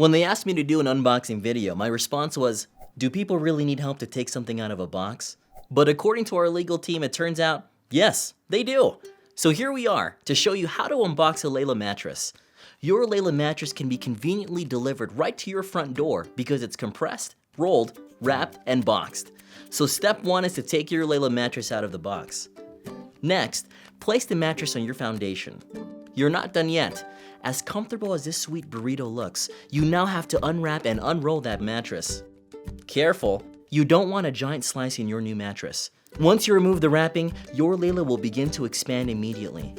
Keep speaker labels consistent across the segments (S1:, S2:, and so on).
S1: When they asked me to do an unboxing video, my response was, do people really need help to take something out of a box? But according to our legal team, it turns out, yes, they do. So here we are to show you how to unbox a Layla mattress. Your Layla mattress can be conveniently delivered right to your front door because it's compressed, rolled, wrapped, and boxed. So step 1 is to take your Layla mattress out of the box. Next, place the mattress on your foundation. You're not done yet. As comfortable as this sweet burrito looks, you now have to unwrap and unroll that mattress. Careful, you don't want a giant slice in your new mattress. Once you remove the wrapping, your Layla will begin to expand immediately.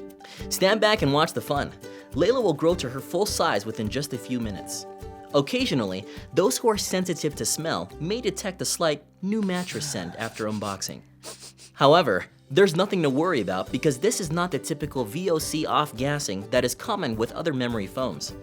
S1: Stand back and watch the fun. Layla will grow to her full size within just a few minutes. Occasionally, those who are sensitive to smell may detect a slight new mattress scent after unboxing. However, there's nothing to worry about because this is not the typical VOC off-gassing that is common with other memory foams.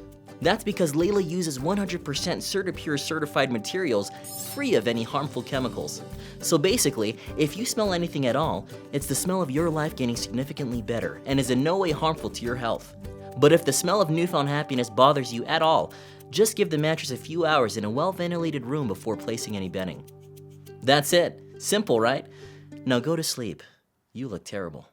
S1: That's because Layla uses 100% CertiPure certified materials free of any harmful chemicals. So basically, if you smell anything at all, it's the smell of your life getting significantly better and is in no way harmful to your health. But if the smell of newfound happiness bothers you at all, just give the mattress a few hours in a well-ventilated room before placing any bedding. That's it. Simple, right? Now go to sleep. You look terrible.